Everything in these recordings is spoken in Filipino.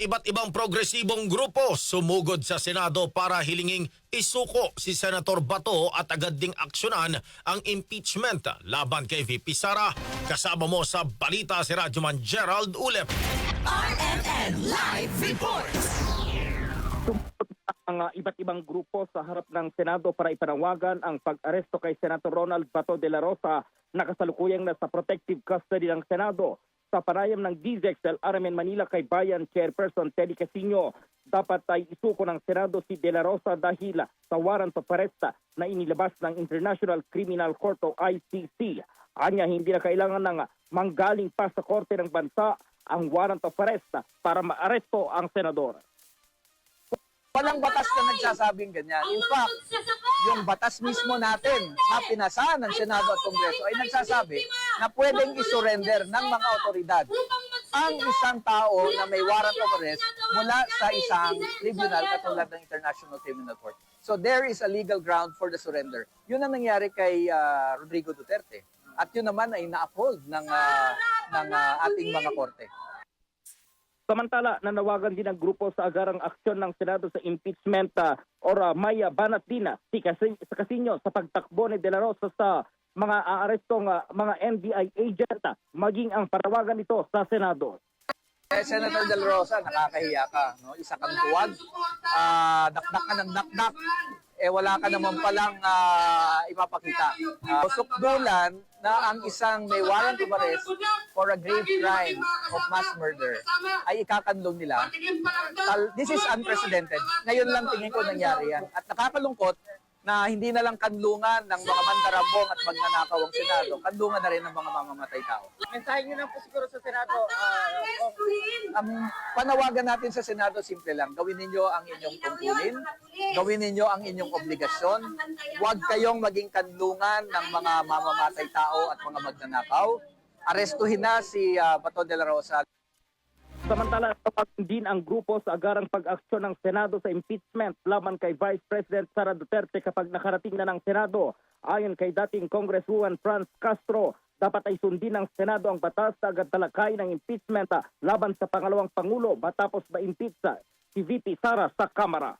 iba't ibang progresibong grupo sumugod sa Senado para hilinging isuko si Senator Bato at agad ding aksyonan ang impeachment laban kay VP Sara. Kasama mo sa balita si Radyoman Gerald Ulep. RMN Live Reports. Ang iba't ibang grupo sa harap ng Senado para ipanawagan ang pag-aresto kay Senator Ronald Bato de la Rosa na kasalukuyang nasa protective custody ng Senado. Sa panayam ng DZXL RMN Manila kay Bayan Chairperson Teddy Casino, dapat ay isuko ng Senado si de la Rosa dahil sa warrant of arrest na inilabas ng International Criminal Court o ICC. Anya, hindi na kailangan ng manggaling pa sa korte ng bansa ang warrant of arrest para maaresto ang senador. Walang batas na nagsasabing ganyan. In fact, yung batas mismo natin na pinasa ng Senado at Kongreso ay nagsasabi na pwedeng isurrender ng mga otoridad ang isang tao na may warrant of arrest mula sa isang tribunal katulad ng International Criminal Court. So there is a legal ground for the surrender. Yun ang nangyari kay Rodrigo Duterte. At yun naman ay na-uphold ng ating mga korte. Samantala, nanawagan din ang grupo sa agarang aksyon ng Senado sa impeachment Maya banat din si Casino sa pagtakbo ni De La Rosa sa mga aarestong mga NBI agent maging ang panawagan ito sa Senado. Senator De La Rosa, nakakahiya ka. No? Isa kang tuwag, dakdak ka ng dakdak, wala ka naman palang ipapakita. Sukdulan na ang isang may warrant of arrest for a grave crime of mass murder ay ikakanlong nila. This is unprecedented. Ngayon lang tingin ko nangyari yan. At nakakalungkot na hindi na lang kanlungan ng mga mandarambong at magnanakaw ang Senado, kanlungan na rin ng mga mamamatay tao. Mensahe nyo lang po siguro sa Senado, panawagan natin sa Senado, simple lang. Gawin ninyo ang inyong tungkulin, gawin ninyo ang inyong obligasyon, huwag kayong maging kanlungan ng mga mamamatay tao at mga magnanakaw. Arestuhin na si Bato de la Rosa. Samantala, tawagan din ang grupo sa agarang pag-aksyon ng Senado sa impeachment laban kay Vice President Sara Duterte kapag nakarating na ng Senado. Ayon kay dating Congresswoman Franz Castro, dapat ay sundin ng Senado ang batas na agad talakay ng impeachment laban sa pangalawang Pangulo matapos ma-impeach si VP Sara sa Kamara.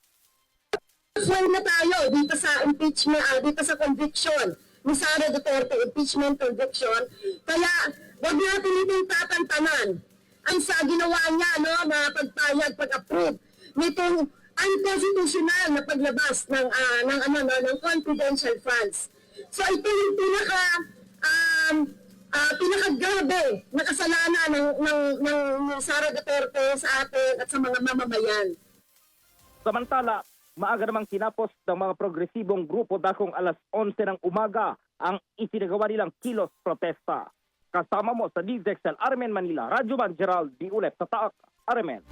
Swing na tayo dito sa impeachment, dito sa conviction ni Sara Duterte, impeachment conviction. Kaya wag natin itong tatantanan ang sa ginawa niya, no, na pagpayag, pag-approve nitong unconstitutional na paglabas ng confidential funds. So ito yung pinakagrabe na kasalanan ng Sara Duterte sa atin at sa mga mamamayan. Samantala, maaga namang tinapos ng mga progresibong grupo dakong alas 11 ng umaga ang isinagawa nilang kilos protesta. Kasama mo sa DZXL RMN Manila, Radyoman Gerald D. Ulep sa Taak, RMN.